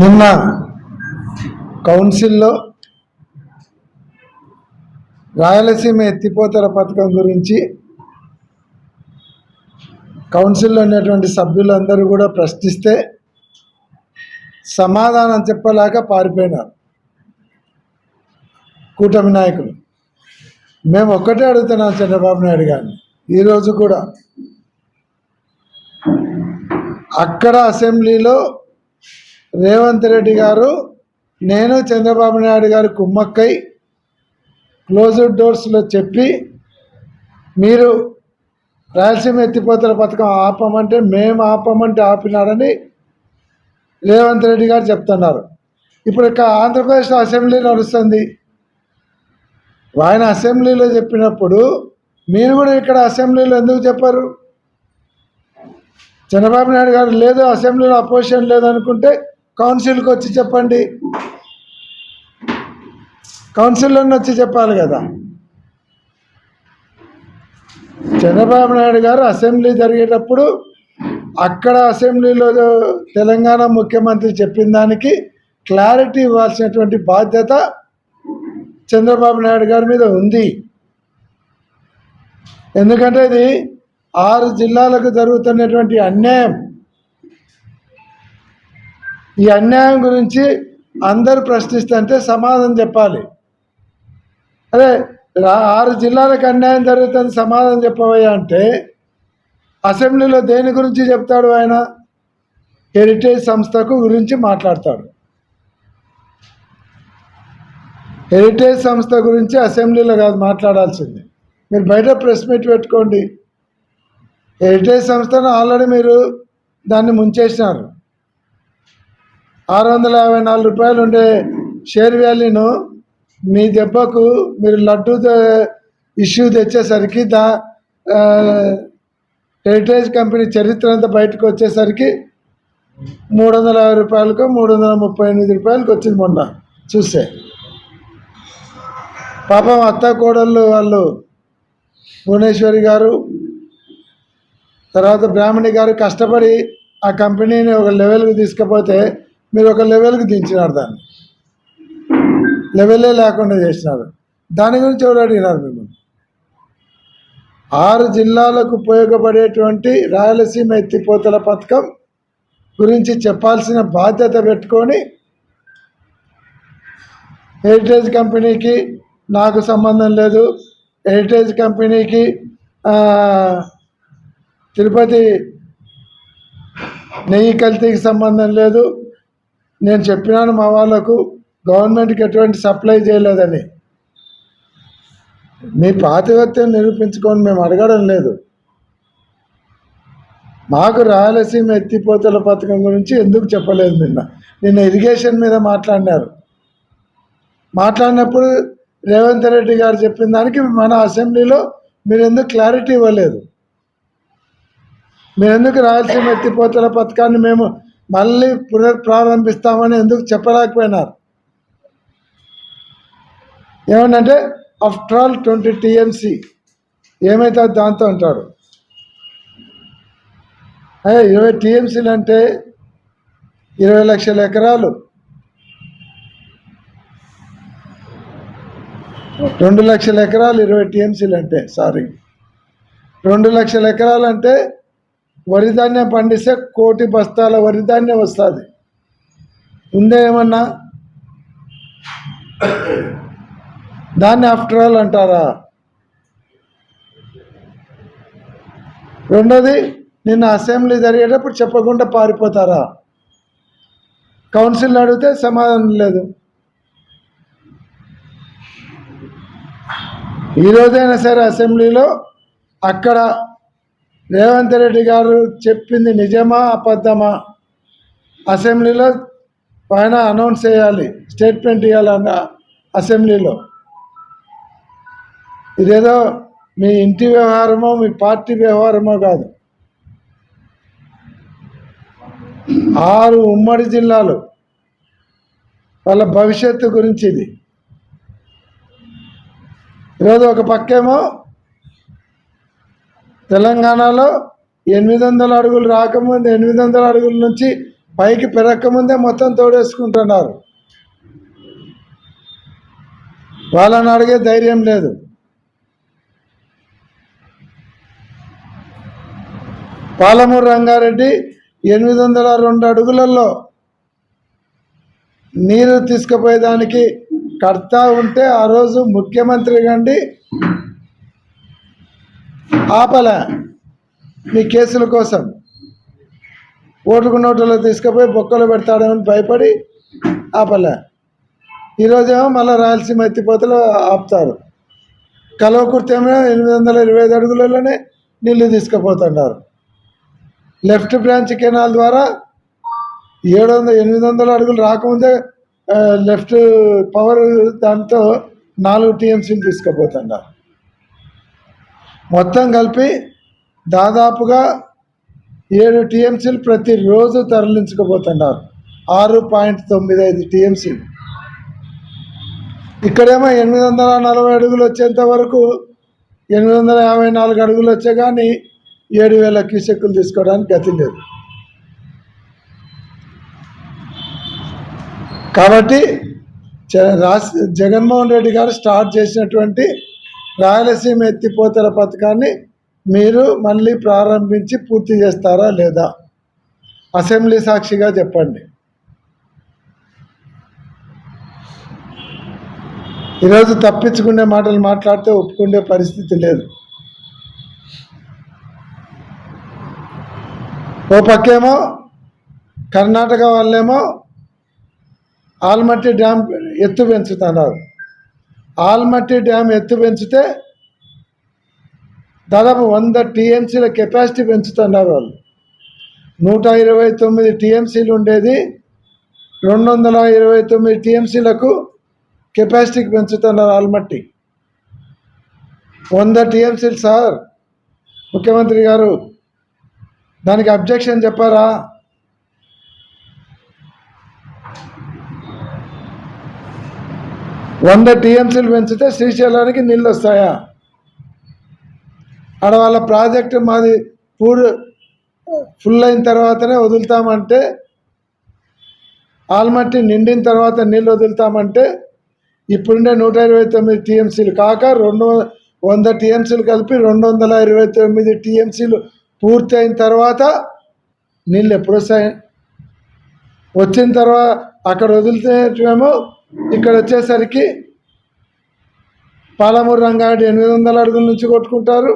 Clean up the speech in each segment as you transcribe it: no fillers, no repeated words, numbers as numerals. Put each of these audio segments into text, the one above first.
నిన్న కౌన్సిల్లో రాయలసీమ ఎత్తిపోతల పథకం గురించి కౌన్సిల్లో ఉన్నటువంటి సభ్యులందరూ కూడా ప్రశ్నిస్తే సమాధానం చెప్పలేక పారిపోయినారు కూటమి నాయకులు. మేము ఒక్కటే అడుగుతున్నాం చంద్రబాబు నాయుడు గారిని, ఈరోజు కూడా అక్కడ అసెంబ్లీలో రేవంత్ రెడ్డి గారు నేను చంద్రబాబు నాయుడు గారు కుమ్మక్కై క్లోజ్డ్ డోర్స్లో చెప్పి మీరు రాయలసీమ ఎత్తిపోతల పథకం ఆపమంటే మేము ఆపమంటే ఆపినారని రేవంత్ రెడ్డి గారు చెప్తున్నారు. ఇప్పుడు ఇక ఆంధ్రప్రదేశ్లో అసెంబ్లీ నడుస్తుంది. ఆయన అసెంబ్లీలో చెప్పినప్పుడు మీరు కూడా ఇక్కడ అసెంబ్లీలో ఎందుకు చెప్పారు? చంద్రబాబు నాయుడు గారు లేదు అసెంబ్లీలో అపోజిషన్ లేదనుకుంటే కౌన్సిల్కి వచ్చి చెప్పండి, కౌన్సిల్లోనే వచ్చి చెప్పాలి కదా. చంద్రబాబు నాయుడు గారు అసెంబ్లీ జరిగేటప్పుడు అక్కడ అసెంబ్లీలో తెలంగాణ ముఖ్యమంత్రి చెప్పిన దానికి క్లారిటీ ఇవ్వాల్సినటువంటి బాధ్యత చంద్రబాబు నాయుడు గారి మీద ఉంది. ఎందుకంటే ఇది 6 జిల్లాలకు జరుగుతున్నటువంటి అన్యాయం. ఈ అన్యాయం గురించి అందరూ ప్రశ్నిస్తుంటే సమాధానం చెప్పాలి. అదే 6 జిల్లాలకు అన్యాయం జరుగుతుంది సమాధానం చెప్పవయ్యా అంటే అసెంబ్లీలో దేని గురించి చెప్తాడు? ఆయన హెరిటేజ్ సంస్థకు గురించి మాట్లాడతాడు. హెరిటేజ్ సంస్థ గురించి అసెంబ్లీలో కాదు మాట్లాడాల్సింది, మీరు బయట ప్రెస్ మీట్ పెట్టుకోండి. హెరిటేజ్ సంస్థను ఆల్రెడీ మీరు దాన్ని ముంచేసినారు. 654 రూపాయలు ఉండే షేర్ వాల్యూను మీ దెబ్బకు మీరు లడ్డూ ఇష్యూ తెచ్చేసరికి హెరిటేజ్ కంపెనీ చరిత్ర అంతా బయటకు వచ్చేసరికి 350 రూపాయలకు 338 రూపాయలకు వచ్చింది మొన్న చూస్తే. పాపం అత్త కోడళ్ళు వాళ్ళు భువనేశ్వరి గారు తర్వాత బ్రాహ్మణి గారు కష్టపడి ఆ కంపెనీని ఒక లెవెల్కి తీసుకుపోతే మీరు ఒక లెవెల్కి దించినారు, దాన్ని లెవెలే లేకుండా చేసినారు. దాని గురించి ఎవరు అడిగినారు మిమ్మల్ని? 6 జిల్లాలకు ఉపయోగపడేటువంటి రాయలసీమ ఎత్తిపోతల పథకం గురించి చెప్పాల్సిన బాధ్యత పెట్టుకొని హెరిటేజ్ కంపెనీకి నాకు సంబంధం లేదు, హెరిటేజ్ కంపెనీకి తిరుపతి నెయ్యి కల్తీకి సంబంధం లేదు, నేను చెప్పినాను మా వాళ్ళకు గవర్నమెంట్కి ఎటువంటి సప్లై చేయలేదని. మీ పాతివత్యం నిరూపించుకొని మేము అడగడం లేదు. మాకు రాయలసీమ ఎత్తిపోతల పథకం గురించి ఎందుకు చెప్పలేదు? నిన్న ఇరిగేషన్ మీద మాట్లాడినప్పుడు రేవంత్ రెడ్డి గారు చెప్పిన దానికి మన అసెంబ్లీలో మీరు ఎందుకు క్లారిటీ ఇవ్వలేదు? మీరు ఎందుకు రాయలసీమ ఎత్తిపోతల పథకాన్ని మేము మళ్ళీ పునఃప్రారంభిస్తామని ఎందుకు చెప్పలేకపోయినారు? ఏమనంటే ఆఫ్టర్ ఆల్ 20 TMC ఏమైతే దాంతో అంటాడు. 20 TMCలు అంటే 20 లక్షల ఎకరాలు, 2 లక్షల ఎకరాలు 20 TMCలు అంటే 2 లక్షల ఎకరాలు అంటే వరి ధాన్యం పండిస్తే 1 కోటి బస్తాల వరి ధాన్యం వస్తుంది. ఉందే ఏమన్నా? దాన్ని ఆఫ్టర్ ఆల్ అంటారా? రెండోది, నిన్న అసెంబ్లీ జరిగేటప్పుడు చెప్పకుండా పారిపోతారా? కౌన్సిల్ అడిగితే సమాధానం లేదు. ఈరోజైనా సరే అసెంబ్లీలో అక్కడ రేవంత్ రెడ్డి గారు చెప్పింది నిజమా అబద్ధమా అసెంబ్లీలో ఆయన అనౌన్స్ చేయాలి, స్టేట్మెంట్ ఇవ్వాలన్న అసెంబ్లీలో. ఇదేదో మీ ఇంటి వ్యవహారమో మీ పార్టీ వ్యవహారమో కాదు. 6 ఉమ్మడి జిల్లాలు వాళ్ళ భవిష్యత్తు గురించి ఇది. ఈరోజు ఒక పక్కేమో తెలంగాణలో 800 అడుగులు రాకముందు 800 అడుగుల నుంచి పైకి పెరగకముందే మొత్తం తోడేసుకుంటున్నారు. వాళ్ళని అడిగే ధైర్యం లేదు. పాలమూరు రంగారెడ్డి 802 అడుగులలో నీరు తీసుకుపోయేదానికి కడతా ఉంటే ఆ రోజు ముఖ్యమంత్రి గండి ఆపలే. మీ కేసుల కోసం ఓటుకు నోటులో తీసుకుపోయి బొక్కలు పెడతాడేమని భయపడి ఆపలే. ఈరోజేమో మళ్ళీ రాయలసీమ ఎత్తిపోతలు ఆపుతారు. కల్వకుర్తి ఏమో 825 అడుగులలోనే నీళ్లు తీసుకుపోతున్నారు. లెఫ్ట్ బ్రాంచ్ కెనాల్ ద్వారా 800 అడుగులు రాకముందే లెఫ్ట్ పవర్ దాంతో 4 టీఎంసీలు తీసుకుపోతున్నారు. మొత్తం కలిపి దాదాపుగా 7 టీఎంసీలు ప్రతిరోజు తరలించుకుపోతున్నారు. 6.95 టీఎంసీలు. ఇక్కడేమో 840 అడుగులు వచ్చేంత వరకు 854 అడుగులు వచ్చే కానీ 7,000 క్యూసెక్కులు తీసుకోవడానికి గతి లేదు. కాబట్టి జగన్మోహన్ రెడ్డి గారు స్టార్ట్ చేసినటువంటి రాయలసీమ ఎత్తిపోతల పథకాన్ని మీరు మళ్ళీ ప్రారంభించి పూర్తి చేస్తారా లేదా? అసెంబ్లీ సాక్షిగా చెప్పండి. ఈరోజు తప్పించుకునే మాటలు మాట్లాడితే ఒప్పుకునే పరిస్థితి లేదు. ఓ పక్కేమో కర్ణాటక వాళ్ళేమో ఆల్మట్టి డ్యామ్ ఎత్తు పెంచుతున్నారు. ఆల్మట్టి డ్యామ్ ఎత్తు పెంచితే దాదాపు 100 టీఎంసీల కెపాసిటీ పెంచుతున్నారు వాళ్ళు. 129 టీఎంసీలు ఉండేది 229 టీఎంసీలకు కెపాసిటీకి పెంచుతున్నారు ఆల్మట్టి. 100 టీఎంసీలు సార్. ముఖ్యమంత్రి గారు దానికి అబ్జెక్షన్ చెప్పారా? వంద టీఎంసీలు పెంచితే శ్రీశైలానికి నీళ్ళు వస్తాయా? ఆడ వాళ్ళ ప్రాజెక్టు మాది ఫుల్ అయిన తర్వాతనే వదులుతామంటే, ఆల్మట్టి నిండిన తర్వాత నీళ్ళు వదులుతామంటే ఇప్పుడుండే 129 టీఎంసీలు కాక 100 టీఎంసీలు కలిపి 229 టీఎంసీలు పూర్తి అయిన తర్వాత నీళ్ళు ఎప్పుడు వస్తాయి? వచ్చిన తర్వాత అక్కడ వదిలితేమో ఇక్కడ వచ్చేసరికి పాలమూరు రంగారెడ్డి 800 అడుగుల నుంచి కొట్టుకుంటారు,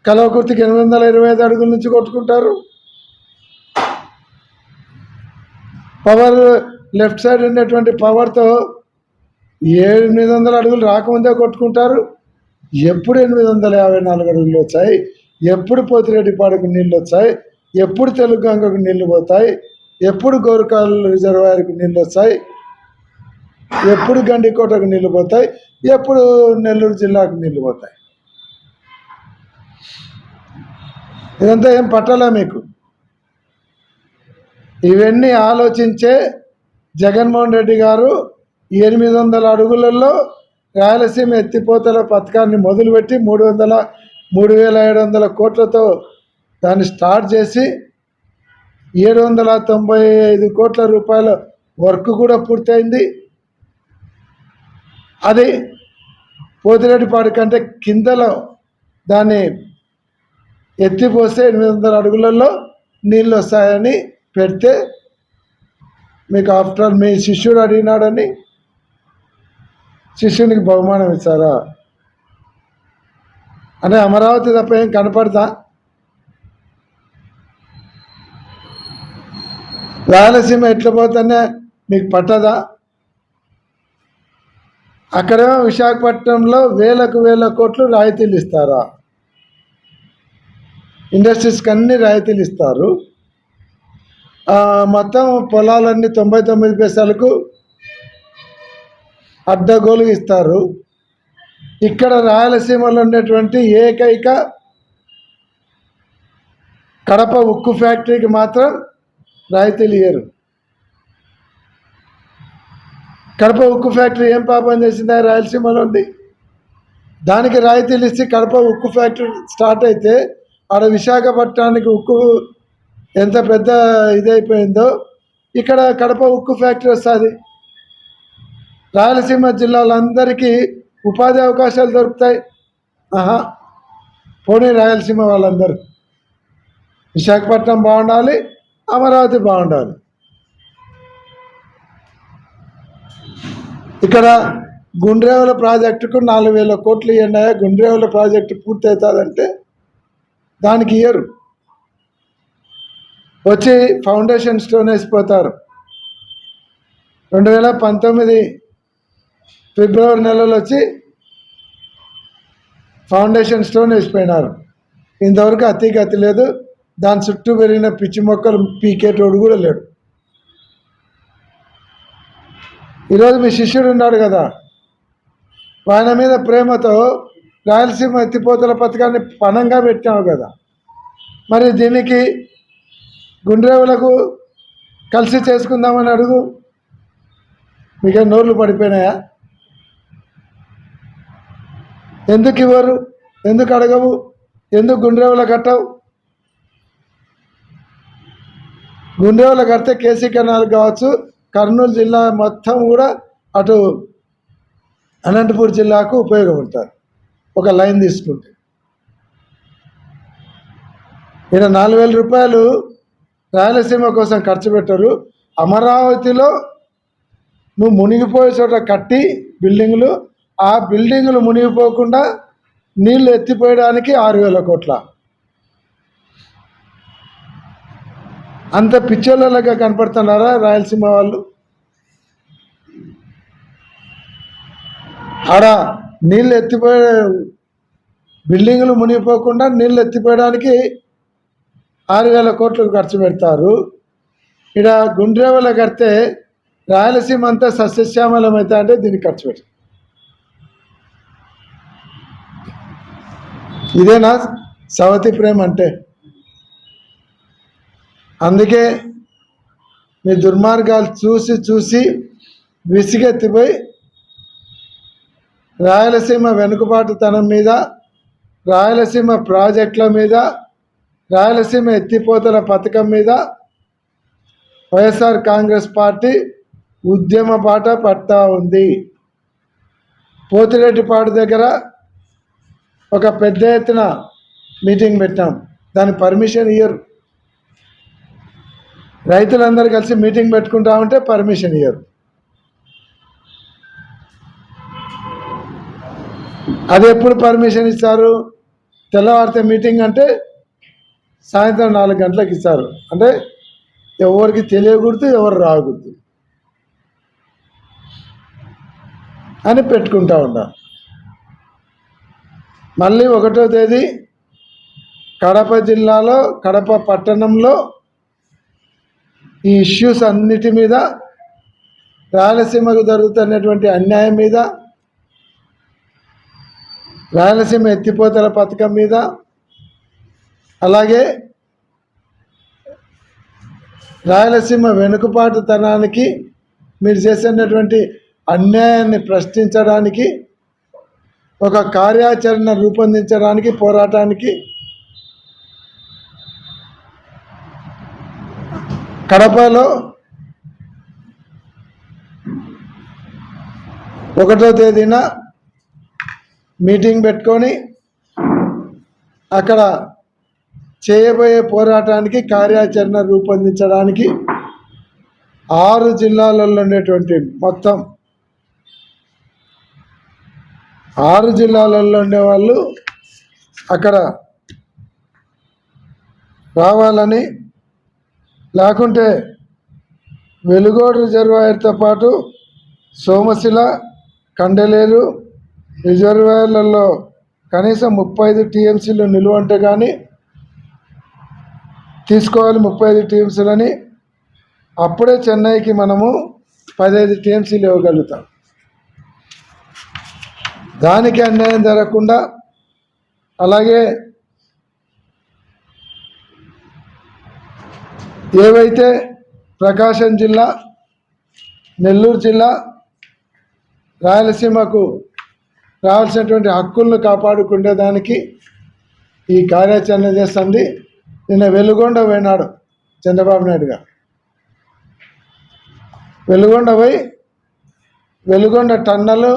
కల్వకుర్తికి 825 అడుగుల నుంచి కొట్టుకుంటారు. పవర్ లెఫ్ట్ సైడ్ ఉండేటువంటి పవర్తో 800 అడుగులు రాకముందే కొట్టుకుంటారు. ఎప్పుడు 854 అడుగులు వచ్చాయి? ఎప్పుడు పోతిరెడ్డిపాడుకు నీళ్ళు వచ్చాయి? ఎప్పుడు తెలుగు గంగకు నీళ్లు పోతాయి? ఎప్పుడు గోరుకాల్ రిజర్వాయర్కు నీళ్ళు వస్తాయి? ఎప్పుడు గండికోటకు నీళ్ళు పోతాయి? ఎప్పుడు నెల్లూరు జిల్లాకు నీళ్ళు పోతాయి? ఇదంతా ఏం పట్టాలా మీకు? ఇవన్నీ ఆలోచించే జగన్మోహన్ రెడ్డి గారు 800 అడుగులలో రాయలసీమ ఎత్తిపోతల పథకాన్ని మొదలుపెట్టి 3,700 కోట్లతో దాన్ని స్టార్ట్ చేసి 795 కోట్ల రూపాయల వర్క్ కూడా పూర్తయింది. అది పోతిరెడ్డిపాడు కంటే కిందలో దాన్ని ఎత్తిపోస్తే 800 అడుగులలో నీళ్ళు వస్తాయని పెడితే మీకు ఆఫ్టర్ ఆల్ మీ శిష్యుడు అడిగినాడని శిష్యునికి బహుమానం ఇచ్చారా? అంటే అమరావతి తప్ప ఏం కనపడదా? రాయలసీమ ఎట్లా పోతేనే మీకు పట్టదా? అక్కడేమో విశాఖపట్నంలో వేల కోట్లు రాయితీలు ఇస్తారా? ఇండస్ట్రీస్కి అన్ని రాయితీలు ఇస్తారు. మొత్తం పొలాలన్నీ 99 పైసలకు అడ్డగోలు ఇస్తారు. ఇక్కడ రాయలసీమలో ఉండేటువంటి ఏకైక కడప ఉక్కు ఫ్యాక్టరీకి మాత్రం రాయితీలు ఇయ్యరు. కడప ఉక్కు ఫ్యాక్టరీ ఏం పాపం చేసిందా? రాయలసీమలో ఉంది. దానికి రాయితీలు ఇచ్చి కడప ఉక్కు ఫ్యాక్టరీ స్టార్ట్ అయితే ఆడ విశాఖపట్నానికి ఉక్కు ఎంత పెద్ద ఇదైపోయిందో. ఇక్కడ కడప ఉక్కు ఫ్యాక్టరీ వస్తుంది, రాయలసీమ జిల్లాలందరికీ ఉపాధి అవకాశాలు దొరుకుతాయి. పోనీ రాయలసీమ వాళ్ళందరూ, విశాఖపట్నం బాగుండాలి, అమరావతి బాగుండాలి. ఇక్కడ గుండ్రేవుల ప్రాజెక్టుకు 4,000 కోట్లు ఇవ్వండి, గుండ్రేవుల ప్రాజెక్టు పూర్తి అవుతుందంటే దానికి ఇయ్యరు. వచ్చి ఫౌండేషన్ స్టోన్ వేసిపోతారు. 2019 ఫిబ్రవరి నెలలో వచ్చి ఫౌండేషన్ స్టోన్ వేసిపోయినారు. ఇంతవరకు అతి లేదు. దాని చుట్టూ పెరిగిన పిచ్చి మొక్కలు పీకేటోడు కూడా లేడు. ఈరోజు మీ శిష్యుడు ఉన్నాడు కదా, ఆయన మీద ప్రేమతో రాయలసీమ ఎత్తిపోతల పథకాన్ని పణంగా పెట్టాము కదా, మరి దీనికి గుండ్రేవులకు కలిసి చేసుకుందామని అడుగు. మీకే నోర్లు పడిపోయినాయా? ఎందుకు ఇవ్వరు? ఎందుకు అడగవు? ఎందుకు గుండ్రేవుల కట్టవు? గుండ్రేవుల కడితే కేసీ కెనాల్ కావచ్చు, కర్నూలు జిల్లా మొత్తం కూడా అటు అనంతపూర్ జిల్లాకు ఉపయోగపడతారు ఒక లైన్ తీసుకుంటే. ఈయన 4,000 రూపాయలు రాయలసీమ కోసం ఖర్చు పెట్టరు. అమరావతిలో నువ్వు మునిగిపోయే చోట కట్టి బిల్డింగులు, ఆ బిల్డింగులు మునిగిపోకుండా నీళ్ళు ఎత్తిపోయడానికి 6,000 కోట్ల. అంత పిచ్చోళ్ళగా కనపడుతున్నారా రాయలసీమ వాళ్ళు? ఆడ నీళ్ళు ఎత్తిపోయే బిల్డింగులు మునిగిపోకుండా నీళ్ళు ఎత్తిపోయడానికి 6,000 కోట్లు ఖర్చు పెడతారు. ఇక్కడ గుండ్రేవుల కడితే రాయలసీమ అంతా సస్యశ్యామలం అవుతా అంటే దీనికి ఖర్చు పెడతారు. ఇదేనా సవతి ప్రేమ అంటే? అందుకే మీ దుర్మార్గాలు చూసి చూసి విసిగెత్తిపోయి రాయలసీమ వెనుకబాటుతనం మీద, రాయలసీమ ప్రాజెక్టుల మీద, రాయలసీమ ఎత్తిపోతల పథకం మీద వైఎస్ఆర్ కాంగ్రెస్ పార్టీ ఉద్యమ బాట పడతా ఉంది. పోతిరెడ్డిపాడు దగ్గర ఒక పెద్ద ఎత్తున మీటింగ్ పెట్టాం, దాని పర్మిషన్ ఇయ్యరు. రైతులందరూ కలిసి మీటింగ్ పెట్టుకుంటామంటే పర్మిషన్ ఇయ్యరు. అది ఎప్పుడు పర్మిషన్ ఇస్తారు? తెల్లవారితే మీటింగ్ అంటే సాయంత్రం 4 గంటలకు ఇస్తారు. అంటే ఎవరికి తెలియకూడదు, ఎవరు రాకూడదు అని పెట్టుకుంటా ఉంటారు. మళ్ళీ 1వ తేదీ కడప జిల్లాలో, కడప పట్టణంలో ఈ ఇష్యూస్ అన్నిటి మీద, రాయలసీమకు జరుగుతున్నటువంటి అన్యాయం మీద, రాయలసీమ ఎత్తిపోతల పథకం మీద, అలాగే రాయలసీమ వెనుకబాటుతనానికి మీరు చేసినటువంటి అన్యాయాన్ని ప్రశ్నించడానికి, ఒక కార్యాచరణ రూపొందించడానికి, పోరాటానికి కడపలో 1వ తేదీన మీటింగ్ పెట్టుకొని అక్కడ చేయబోయే పోరాటానికి కార్యాచరణ రూపొందించడానికి 6 జిల్లాలలో ఉండేటువంటి మొత్తం 6 జిల్లాలలో ఉండేవాళ్ళు అక్కడ రావాలని, లేకుంటే వెలుగోడు రిజర్వాయర్తో పాటు సోమశిల, కండలేరు రిజర్వాయర్లలో కనీసం 35 టీఎంసీలు నిలువ అంటే కానీ తీసుకోవాలి. 35 టీఎంసీలని, అప్పుడే చెన్నైకి మనము 15 టీఎంసీలు ఇవ్వగలుగుతాం. దానికి అన్యాయం జరగకుండా, అలాగే ఏవైతే ప్రకాశం జిల్లా, నెల్లూరు జిల్లా, రాయలసీమకు రావాల్సినటువంటి హక్కులను కాపాడుకునేదానికి ఈ కార్యాచరణ చేస్తుంది. నిన్న వెలుగొండ పోయినాడు చంద్రబాబు నాయుడు గారు. వెలుగొండ టన్నలు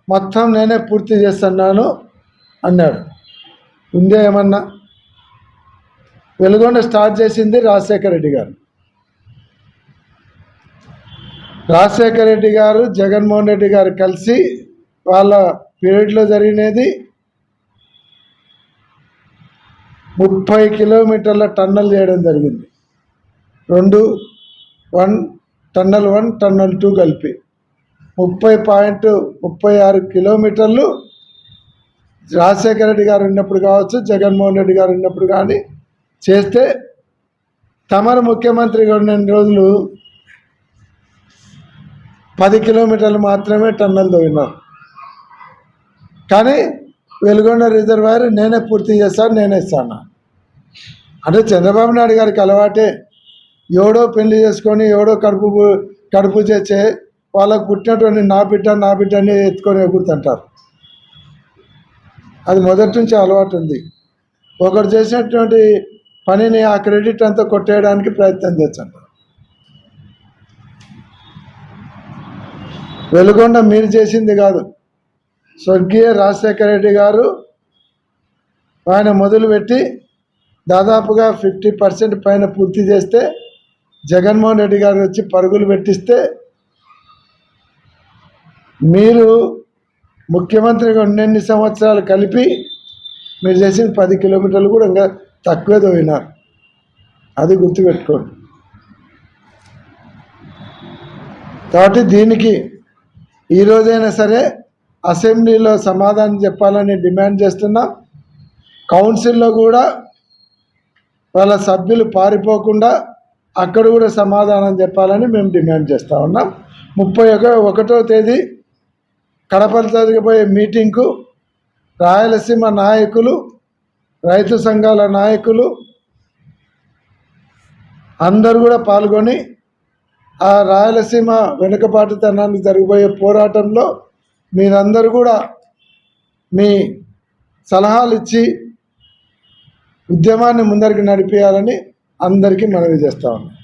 మొత్తం నేనే పూర్తి చేస్తున్నాను అన్నాడు. ఉందే ఏమన్నా? వెలుగొండ స్టార్ట్ చేసింది రాజశేఖర రెడ్డి గారు. రాజశేఖర రెడ్డి గారు, జగన్మోహన్ రెడ్డి గారు కలిసి వాళ్ళ పీరియడ్లో జరిగినది 30 కిలోమీటర్ల టన్నల్ చేయడం జరిగింది. 1 టన్నల్ 1 టన్నల్ 2 కలిపి 30.36 కిలోమీటర్లు రాజశేఖర రెడ్డి గారు ఉన్నప్పుడు కావచ్చు, జగన్మోహన్ రెడ్డి గారు ఉన్నప్పుడు కానీ చేస్తే, తమరు ముఖ్యమంత్రిగా ఉన్న రోజులు 10 కిలోమీటర్లు మాత్రమే టన్నల్ తవ్వినారు. కానీ వెలుగొండ రిజర్వాయర్ నేనే పూర్తి చేస్తాను, నేనే ఇస్తాను. అంటే చంద్రబాబు నాయుడు గారికి అలవాటే. ఎవడో పెళ్లి చేసుకొని ఎవడో కడుపు చేసే వాళ్ళకు పుట్టినటువంటి నా బిడ్డ అని ఎత్తుకొని ఎగురుతుంటారు. అది మొదటి నుంచి అలవాటు ఉంది. ఒకరు చేసినటువంటి పనిని ఆ క్రెడిట్ అంతా కొట్టేయడానికి ప్రయత్నం చేస్తుంటారు. వెలుగొండ మీరు చేసింది కాదు, స్వర్గీయ రాజశేఖర రెడ్డి గారు ఆయన మొదలుపెట్టి దాదాపుగా 50% పైన పూర్తి చేస్తే, జగన్మోహన్ రెడ్డి గారు వచ్చి పరుగులు పెట్టిస్తే, మీరు ముఖ్యమంత్రిగా ఉన్నన్ని సంవత్సరాలు కలిపి మీరు చేసిన 10 కిలోమీటర్లు కూడా ఇంకా తక్కువే తవ్వినారు. అది గుర్తుపెట్టుకోండి. కాబట్టి దీనికి ఈరోజైనా సరే అసెంబ్లీలో సమాధానం చెప్పాలని డిమాండ్ చేస్తున్నాం. కౌన్సిల్లో కూడా వాళ్ళ సభ్యులు పారిపోకుండా అక్కడ కూడా సమాధానం చెప్పాలని మేము డిమాండ్ చేస్తూ ఉన్నాం. 31వ తేదీ కడపలో జరిగిపోయే మీటింగ్కు రాయలసీమ నాయకులు, రైతు సంఘాల నాయకులు అందరూ కూడా పాల్గొని ఆ రాయలసీమ వెనుకబాటుతనానికి జరిగిపోయే పోరాటంలో మీరందరూ కూడా మీ సలహాలు ఇచ్చి ఉద్యమాన్ని ముందరికి నడిపేయాలని అందరికీ మనవి చేస్తా ఉన్నాం.